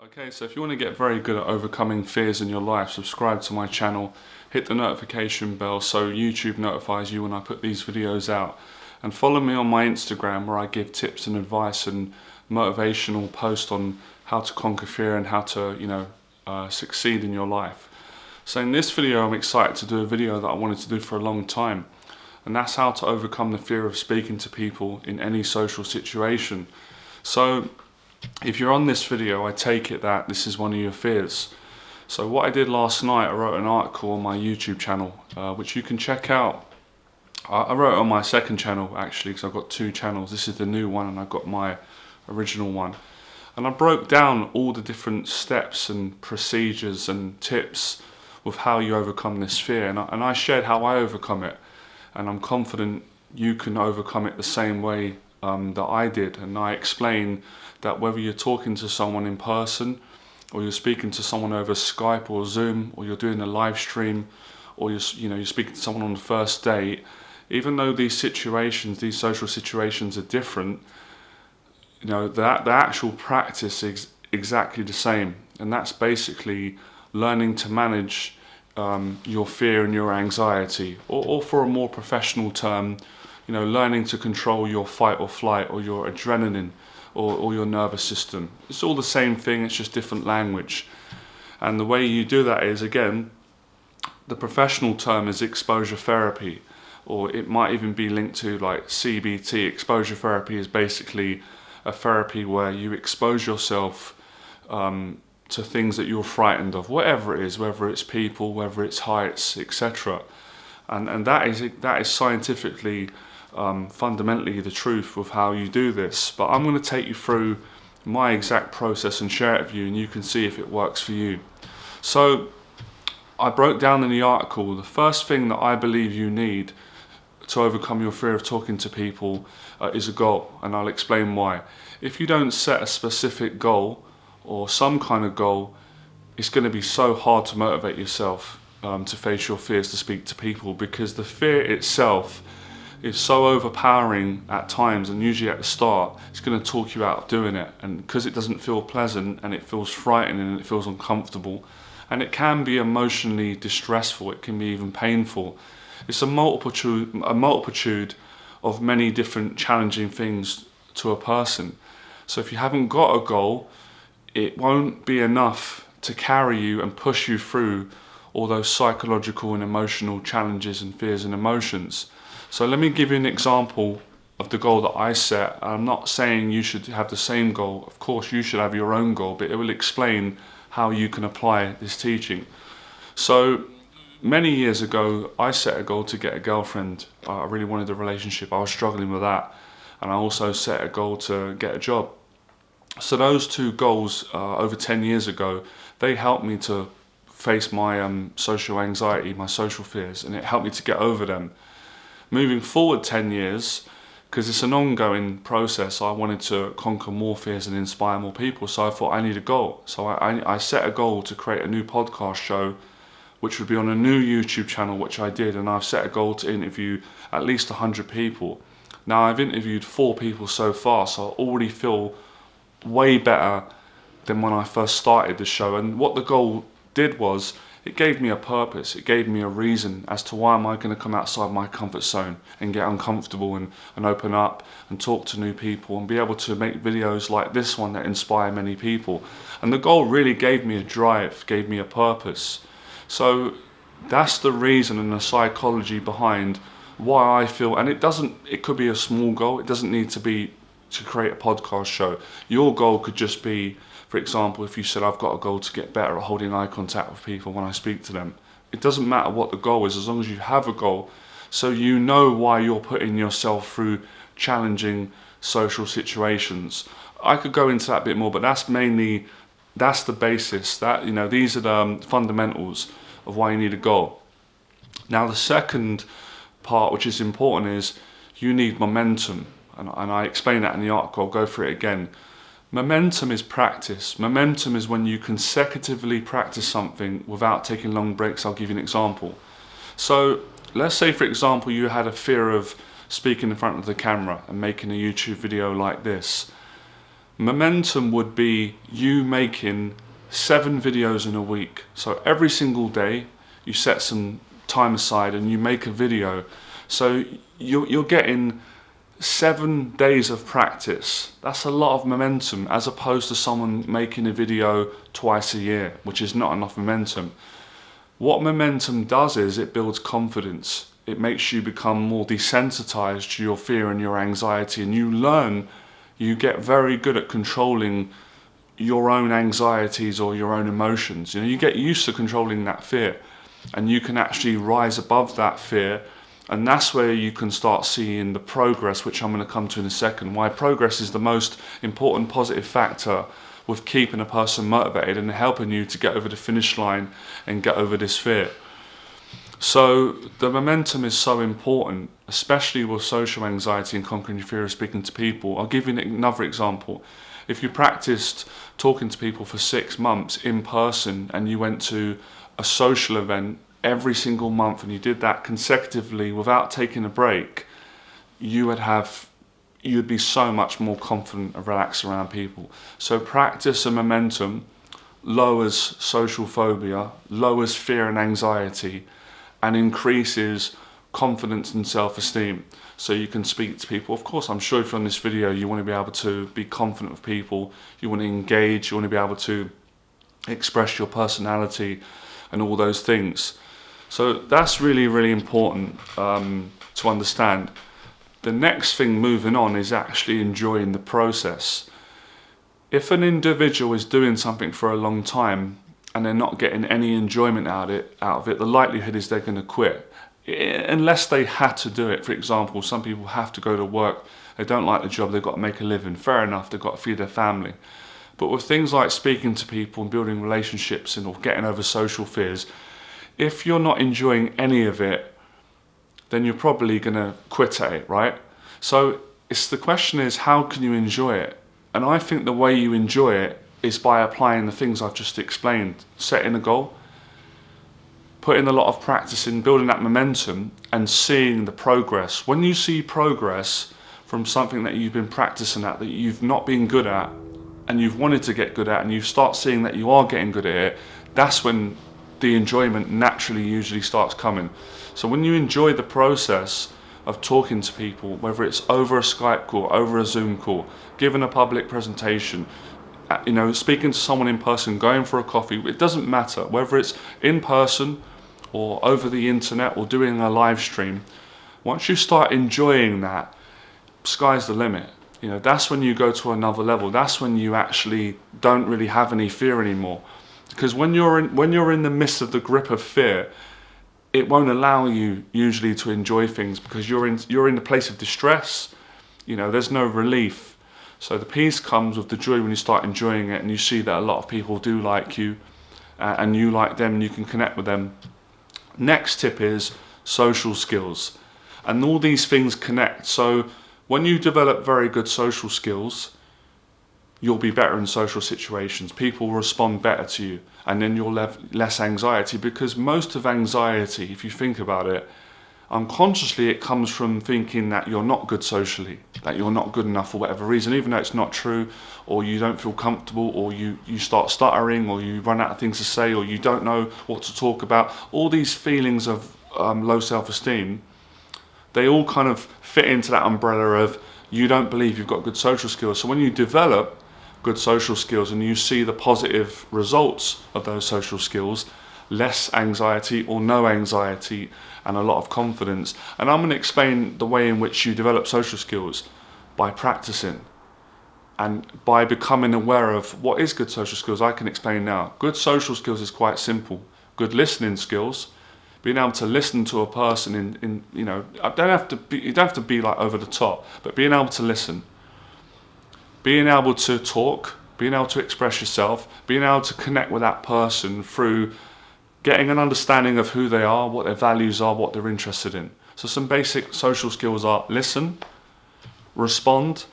Okay, so if you want to get very good at overcoming fears in your life, subscribe to my channel, hit the notification bell so YouTube notifies you when I put these videos out, and follow me on my Instagram where I give tips and advice and motivational posts on how to conquer fear and how to, succeed in your life. So in this video, I'm excited to do a video that I wanted to do for a long time, and that's how to overcome the fear of speaking to people in any social situation. So if you're on this video, I take it that this is one of your fears. So what I did last night, I wrote an article on my YouTube channel, which you can check out. I wrote it on my second channel actually, because I've got two channels. This is the new one and I've got my original one. And I broke down all the different steps and procedures and tips with how you overcome this fear. And I shared how I overcome it. And I'm confident you can overcome it the same way that I did. And I explain that whether you're talking to someone in person, or you're speaking to someone over Skype or Zoom, or you're doing a live stream, or you're speaking to someone on the first date, even though these social situations are different, the actual practice is exactly the same. And that's basically learning to manage your fear and your anxiety, or for a more professional term, learning to control your fight or flight or your adrenaline or your nervous system. It's all the same thing, it's just different language. And the way you do that is, again, the professional term is exposure therapy, or it might even be linked to like CBT. Exposure therapy is basically a therapy where you expose yourself to things that you're frightened of, whatever it is, whether it's people, whether it's heights, etc. And that is scientifically fundamentally the truth of how you do this. But I'm going to take you through my exact process and share it with you, and you can see if it works for you. So I broke down in the article the first thing that I believe you need to overcome your fear of talking to people is a goal, and I'll explain why. If you don't set a specific goal or some kind of goal, it's going to be so hard to motivate yourself to face your fears to speak to people, because the fear itself is so overpowering at times, and usually at the start it's going to talk you out of doing it, and because it doesn't feel pleasant and it feels frightening and it feels uncomfortable, and it can be emotionally distressful, it can be even painful. It's a multitude of many different challenging things to a person. So if you haven't got a goal, it won't be enough to carry you and push you through all those psychological and emotional challenges and fears and emotions. So let me give you an example of the goal that I set. I'm not saying you should have the same goal. Of course, you should have your own goal, but it will explain how you can apply this teaching. So many years ago, I set a goal to get a girlfriend. I really wanted a relationship. I was struggling with that. And I also set a goal to get a job. So those two goals over 10 years ago, they helped me to face my social anxiety, my social fears, and it helped me to get over them. Moving forward 10 years, because it's an ongoing process, I wanted to conquer more fears and inspire more people, so I thought I need a goal. So I set a goal to create a new podcast show, which would be on a new YouTube channel, which I did, and I've set a goal to interview at least 100 people. Now I've interviewed 4 people so far, so I already feel way better than when I first started the show. And what the goal did was, it gave me a purpose, it gave me a reason as to why am I going to come outside my comfort zone and get uncomfortable and open up and talk to new people and be able to make videos like this one that inspire many people. And the goal really gave me a drive, gave me a purpose. So that's the reason and the psychology behind why I feel, and it could be a small goal, it doesn't need to be to create a podcast show. Your goal could just be, for example, if you said I've got a goal to get better at holding eye contact with people when I speak to them. It doesn't matter what the goal is, as long as you have a goal, so you know why you're putting yourself through challenging social situations. I could go into that a bit more, but that's the basis. These are the fundamentals of why you need a goal. Now the second part, which is important, is you need momentum. And I explain that in the article, I'll go through it again. Momentum is practice. Momentum is when you consecutively practice something without taking long breaks. I'll give you an example. So let's say, for example, you had a fear of speaking in front of the camera and making a YouTube video like this. Momentum would be you making 7 videos in a week. So every single day you set some time aside and you make a video. So you're getting 7 days of practice. That's a lot of momentum, as opposed to someone making a video twice a year, which is not enough momentum. What momentum does is it builds confidence. It makes you become more desensitized to your fear and your anxiety, and you get very good at controlling your own anxieties or your own emotions. You get used to controlling that fear, and you can actually rise above that fear. And that's where you can start seeing the progress, which I'm going to come to in a second. Why progress is the most important positive factor with keeping a person motivated and helping you to get over the finish line and get over this fear. So the momentum is so important, especially with social anxiety and conquering your fear of speaking to people. I'll give you another example. If you practiced talking to people for 6 months in person and you went to a social event every single month and you did that consecutively without taking a break, you'd be so much more confident and relaxed around people. So practice and momentum lowers social phobia, lowers fear and anxiety, and increases confidence and self-esteem. So you can speak to people. Of course, I'm sure from this video you want to be able to be confident with people, you want to engage, you want to be able to express your personality and all those things. So that's really, really important to understand. The next thing moving on is actually enjoying the process. If an individual is doing something for a long time and they're not getting any enjoyment out of it, the likelihood is they're going to quit. Unless they had to do it. For example, some people have to go to work, they don't like the job, they've got to make a living. Fair enough, they've got to feed their family. But with things like speaking to people and building relationships or getting over social fears, if you're not enjoying any of it, then you're probably going to quit at it, right? So the question is, how can you enjoy it? And I think the way you enjoy it is by applying the things I've just explained. Setting a goal, putting a lot of practice in, building that momentum and seeing the progress. When you see progress from something that you've been practicing at, that you've not been good at, and you've wanted to get good at, and you start seeing that you are getting good at it, that's when the enjoyment naturally usually starts coming. So when you enjoy the process of talking to people, whether it's over a Skype call, over a Zoom call, giving a public presentation, speaking to someone in person, going for a coffee, it doesn't matter whether it's in person or over the internet or doing a live stream. Once you start enjoying that, sky's the limit. That's when you go to another level. That's when you actually don't really have any fear anymore. Because when you're in the midst of the grip of fear, it won't allow you usually to enjoy things, because you're in the place of distress. There's no relief. So the peace comes with the joy when you start enjoying it, and you see that a lot of people do like you, and you like them, and you can connect with them. Next tip is social skills, and all these things connect. So when you develop very good social skills, you'll be better in social situations. People will respond better to you, and then you'll have less anxiety, because most of anxiety, if you think about it, unconsciously it comes from thinking that you're not good socially, that you're not good enough for whatever reason, even though it's not true, or you don't feel comfortable, or you start stuttering, or you run out of things to say, or you don't know what to talk about. All these feelings of low self-esteem, they all kind of fit into that umbrella of you don't believe you've got good social skills. So when you develop good social skills and you see the positive results of those social skills, less anxiety or no anxiety and a lot of confidence. And I'm going to explain the way in which you develop social skills by practicing and by becoming aware of what is good social skills. I can explain now. Good social skills is quite simple. Good listening skills, being able to listen to a person you don't have to be like over the top, but being able to listen. Being able to talk, being able to express yourself, being able to connect with that person through getting an understanding of who they are, what their values are, what they're interested in. So some basic social skills are listen, respond,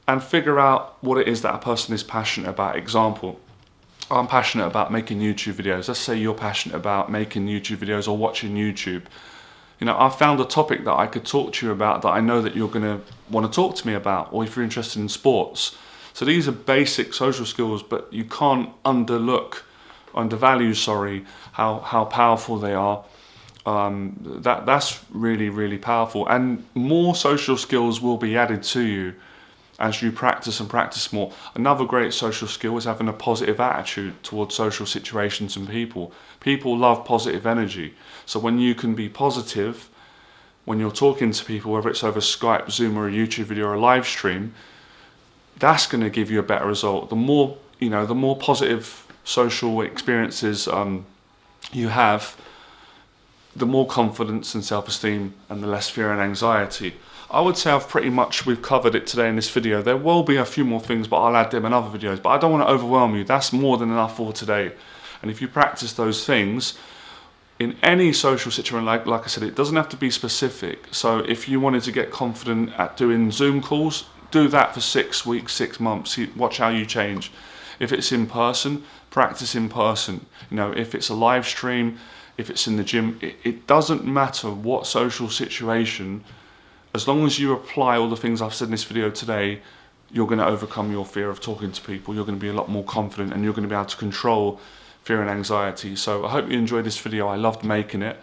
and figure out what it is that a person is passionate about. Example, I'm passionate about making YouTube videos. Let's say you're passionate about making YouTube videos or watching YouTube. I found a topic that I could talk to you about that I know that you're going to want to talk to me about, or if you're interested in sports. So these are basic social skills, but you can't undervalue, how powerful they are. That's really, really powerful, and more social skills will be added to you as you practice and practice more. Another great social skill is having a positive attitude towards social situations and people. People love positive energy. So when you can be positive, when you're talking to people, whether it's over Skype, Zoom, or a YouTube video or a live stream, that's going to give you a better result. The more positive social experiences you have, the more confidence and self-esteem, and the less fear and anxiety. I would say we've covered it today in this video. There will be a few more things, but I'll add them in other videos. But I don't want to overwhelm you. That's more than enough for today. And if you practice those things in any social situation, like I said, it doesn't have to be specific. So if you wanted to get confident at doing Zoom calls, do that for 6 weeks, 6 months. Watch how you change. If it's in person, practice in person. If it's a live stream, if it's in the gym, it doesn't matter what social situation. As long as you apply all the things I've said in this video today, you're going to overcome your fear of talking to people. You're going to be a lot more confident, and you're going to be able to control fear and anxiety. So I hope you enjoyed this video. I loved making it.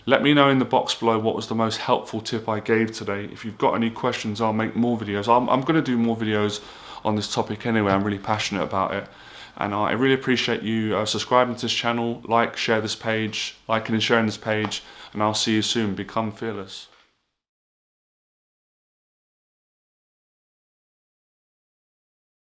Let me know in the box below what was the most helpful tip I gave today. If you've got any questions, I'll make more videos. I'm going to do more videos on this topic anyway. I'm really passionate about it. And I really appreciate you subscribing to this channel, share this page, liking and sharing this page, and I'll see you soon. Become fearless.